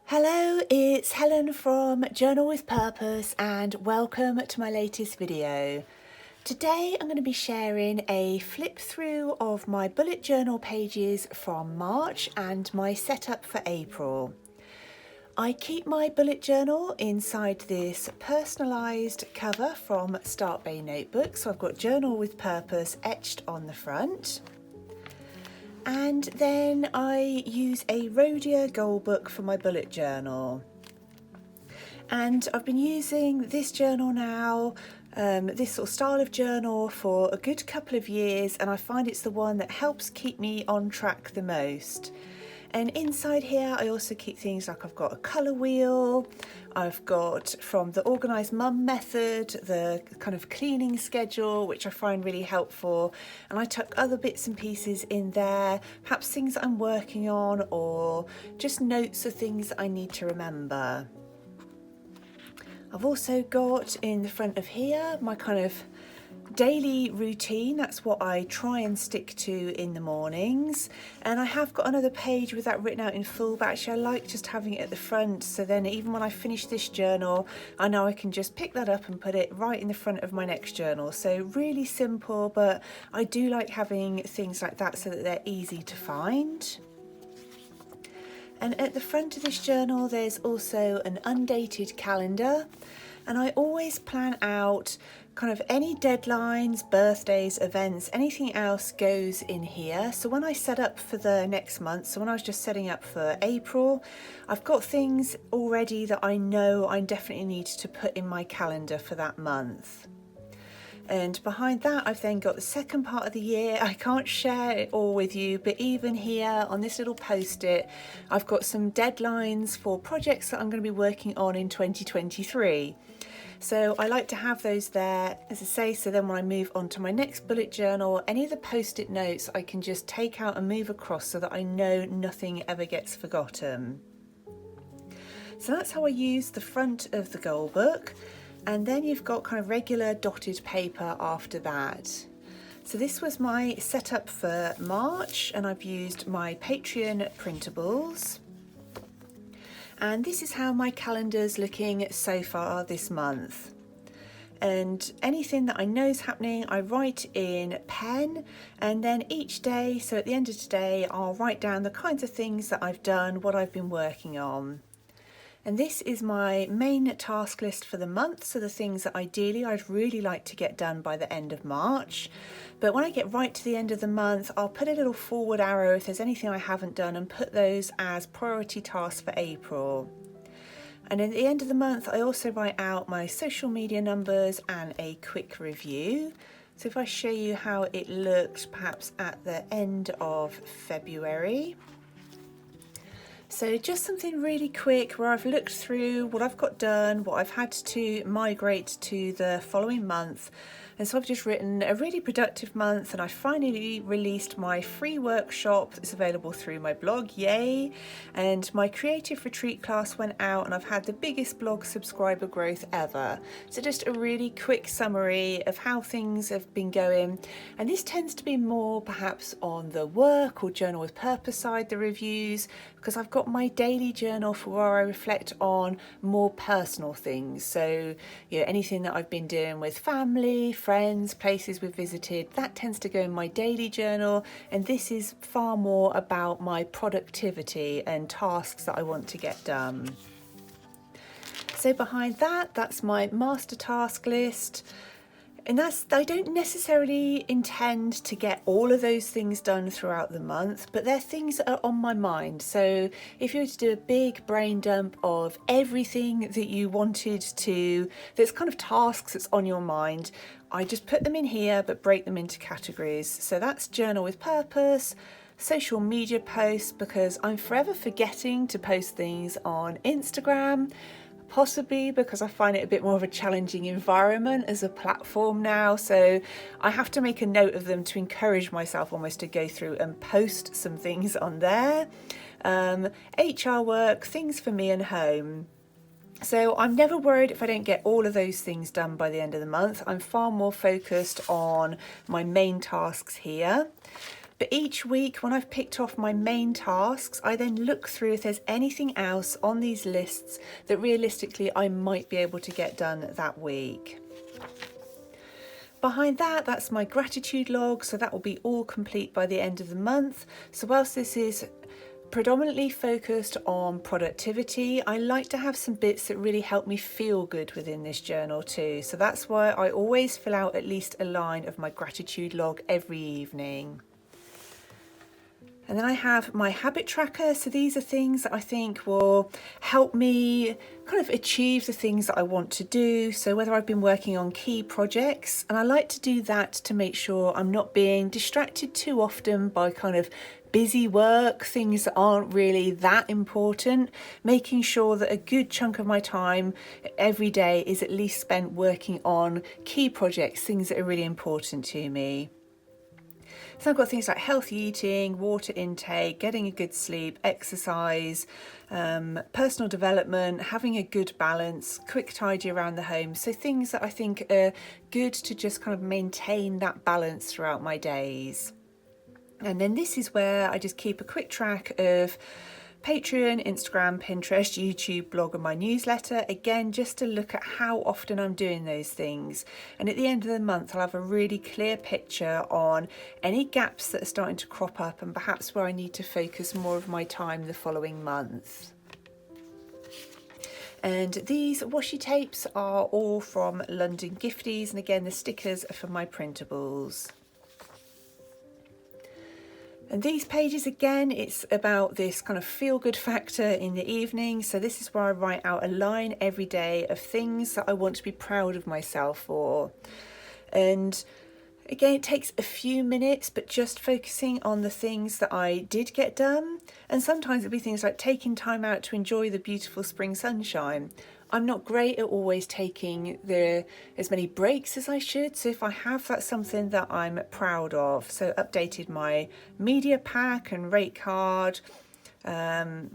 Hello, it's Helen from Journal with Purpose and welcome to my latest video. Today I'm going to be sharing a flip through of my bullet journal pages from March and my setup for April. I keep my bullet journal inside this personalised cover from Start Bay Notebook, so I've got Journal with Purpose etched on the front. And then I use a Rhodia goal book for my bullet journal. And I've been using this journal now, this sort of style of journal for a good couple of years, and I find it's the one that helps keep me on track the most. And inside here I also keep things like I've got a colour wheel, I've got from the Organised Mum method the kind of cleaning schedule, which I find really helpful, and I tuck other bits and pieces in there, perhaps things that I'm working on or just notes of things that I need to remember. I've also got in the front of here my kind of daily routine. That's what I try and stick to in the mornings, and I have got another page with that written out in full, but actually I like just having it at the front, so then even when I finish this journal I know I can just pick that up and put it right in the front of my next journal. So really simple, but I do like having things like that so that they're easy to find. And at the front of this journal there's also an undated calendar, and I always plan out kind of any deadlines, birthdays, events, anything else goes in here. So when I set up for the next month, so when I was just setting up for April, I've got things already that I know I definitely need to put in my calendar for that month. And behind that I've then got the second part of the year. I can't share it all with you, but even here on this little post-it I've got some deadlines for projects that I'm going to be working on in 2023. So I like to have those there, as I say, so then when I move on to my next bullet journal, any of the post-it notes I can just take out and move across so that I know nothing ever gets forgotten. So that's how I use the front of the goal book. And then you've got kind of regular dotted paper after that. So this was my setup for March, and I've used my Patreon printables. And this is how my calendar's looking so far this month. And anything that I know is happening, I write in pen, and then each day, so at the end of today, I'll write down the kinds of things that I've done, what I've been working on. And this is my main task list for the month, so the things that ideally I'd really like to get done by the end of March. But when I get right to the end of the month, I'll put a little forward arrow if there's anything I haven't done and put those as priority tasks for April. And at the end of the month, I also write out my social media numbers and a quick review. So if I show you how it looked perhaps at the end of February. So just something really quick where I've looked through what I've got done, what I've had to migrate to the following month. And so I've just written a really productive month, and I finally released my free workshop that's available through my blog, yay! And my creative retreat class went out, and I've had the biggest blog subscriber growth ever. So just a really quick summary of how things have been going. And this tends to be more perhaps on the work or journal with purpose side, the reviews, because I've got my daily journal for where I reflect on more personal things. So, you know, anything that I've been doing with family, friends, places we've visited, that tends to go in my daily journal, and this is far more about my productivity and tasks that I want to get done. So behind that, that's my master task list. And I don't necessarily intend to get all of those things done throughout the month, but they're things that are on my mind. So if you were to do a big brain dump of everything that you wanted to, that's kind of tasks that's on your mind, I just put them in here, but break them into categories. So that's journal with purpose, social media posts, because I'm forever forgetting to post things on Instagram, possibly because I find it a bit more of a challenging environment as a platform now, so I have to make a note of them to encourage myself almost to go through and post some things on there. HR work, things for me and home. So I'm never worried if I don't get all of those things done by the end of the month. I'm far more focused on my main tasks here. But each week when I've picked off my main tasks, I then look through if there's anything else on these lists that realistically I might be able to get done that week. Behind that, that's my gratitude log, so that will be all complete by the end of the month. So whilst this is predominantly focused on productivity, I like to have some bits that really help me feel good within this journal too. So that's why I always fill out at least a line of my gratitude log every evening. And then I have my habit tracker. So these are things that I think will help me kind of achieve the things that I want to do. So whether I've been working on key projects, and I like to do that to make sure I'm not being distracted too often by kind of busy work, things that aren't really that important, making sure that a good chunk of my time every day is at least spent working on key projects, things that are really important to me. So I've got things like healthy eating, water intake, getting a good sleep, exercise, personal development, having a good balance, quick tidy around the home. So things that I think are good to just kind of maintain that balance throughout my days. And then this is where I just keep a quick track of Patreon, Instagram, Pinterest, YouTube, blog and my newsletter, again just to look at how often I'm doing those things. And at the end of the month I'll have a really clear picture on any gaps that are starting to crop up and perhaps where I need to focus more of my time the following month. And these washi tapes are all from London Gifties, and again the stickers are for my printables. And these pages, again, it's about this kind of feel-good factor in the evening. So this is where I write out a line every day of things that I want to be proud of myself for. And again, it takes a few minutes, but just focusing on the things that I did get done. And sometimes it'll be things like taking time out to enjoy the beautiful spring sunshine. I'm not great at always taking as many breaks as I should. So if I have, that's something that I'm proud of. So updated my media pack and rate card. Printables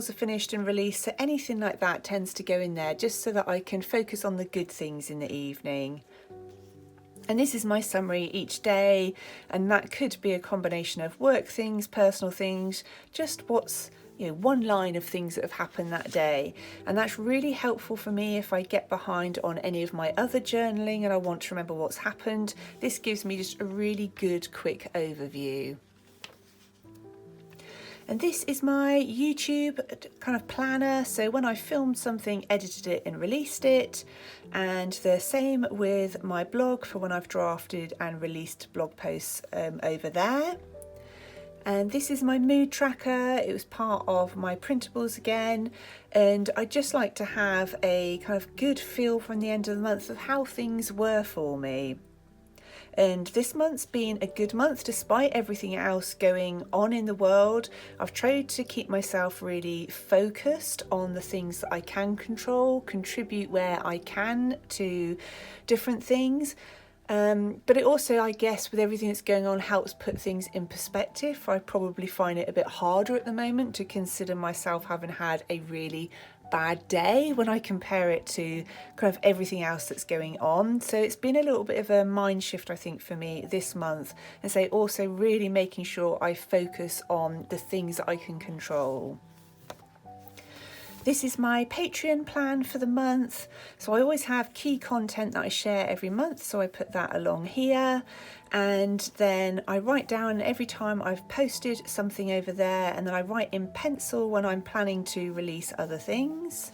are finished and released. So anything like that tends to go in there just so that I can focus on the good things in the evening. And this is my summary each day. And that could be a combination of work things, personal things, just what's one line of things that have happened that day. And that's really helpful for me if I get behind on any of my other journaling and I want to remember what's happened. This gives me just a really good quick overview. And this is my YouTube kind of planner. So when I filmed something, edited it and released it. And the same with my blog for when I've drafted and released blog posts over there. And this is my mood tracker. It was part of my printables again. And I just like to have a kind of good feel from the end of the month of how things were for me. And this month's been a good month despite everything else going on in the world. I've tried to keep myself really focused on the things that I can control, contribute where I can to different things. But it also, I guess, with everything that's going on, helps put things in perspective. I probably find it a bit harder at the moment to consider myself having had a really bad day when I compare it to kind of everything else that's going on. So it's been a little bit of a mind shift, I think, for me this month. And so also really making sure I focus on the things that I can control. This is my Patreon plan for the month. So I always have key content that I share every month. So I put that along here. And then I write down every time I've posted something over there. And then I write in pencil when I'm planning to release other things.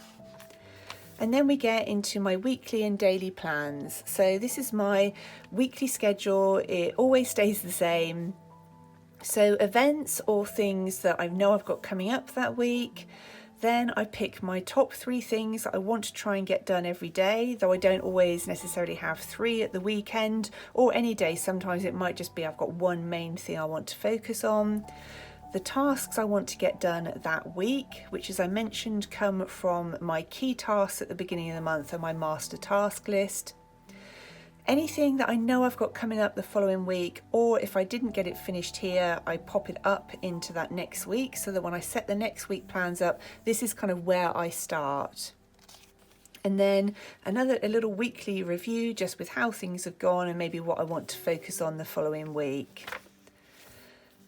And then we get into my weekly and daily plans. So this is my weekly schedule. It always stays the same. So events or things that I know I've got coming up that week. Then I pick my top 3 things that I want to try and get done every day, though I don't always necessarily have 3 at the weekend or any day. Sometimes it might just be I've got one main thing I want to focus on. The tasks I want to get done that week, which as I mentioned come from my key tasks at the beginning of the month and my master task list. Anything that I know I've got coming up the following week, or if I didn't get it finished here, I pop it up into that next week so that when I set the next week plans up, this is kind of where I start. And then a little weekly review just with how things have gone and maybe what I want to focus on the following week.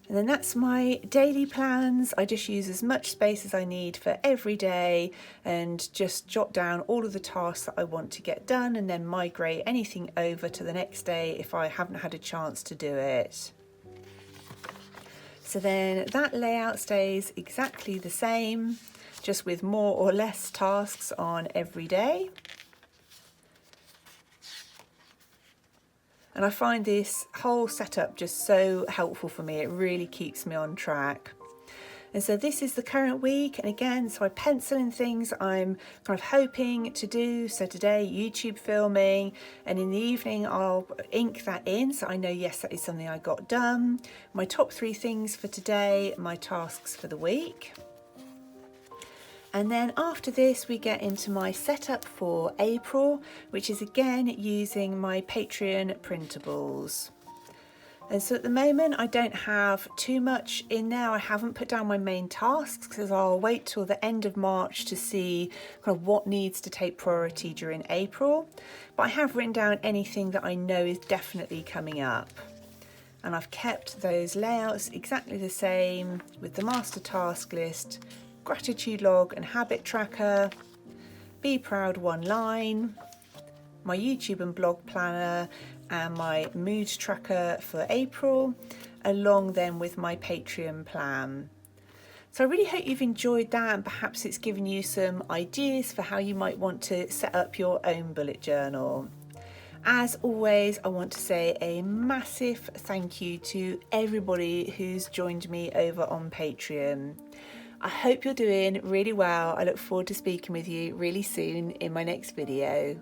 And then that's my daily plans. I just use as much space as I need for every day and just jot down all of the tasks that I want to get done and then migrate anything over to the next day if I haven't had a chance to do it. So then that layout stays exactly the same, just with more or less tasks on every day. And I find this whole setup just so helpful for me. It really keeps me on track. And so this is the current week. And again, so I pencil in things I'm kind of hoping to do. So today, YouTube filming, and in the evening, I'll ink that in. So I know, yes, that is something I got done. My top 3 things for today, my tasks for the week. And then after this, we get into my setup for April, which is again using my Patreon printables. And so at the moment, I don't have too much in there. I haven't put down my main tasks because I'll wait till the end of March to see kind of what needs to take priority during April. But I have written down anything that I know is definitely coming up. And I've kept those layouts exactly the same with the master task list, gratitude log and habit tracker, be proud one line, my YouTube and blog planner, and my mood tracker for April, along then with my Patreon plan. So I really hope you've enjoyed that, and perhaps it's given you some ideas for how you might want to set up your own bullet journal. As always, I want to say a massive thank you to everybody who's joined me over on Patreon. I hope you're doing really well. I look forward to speaking with you really soon in my next video.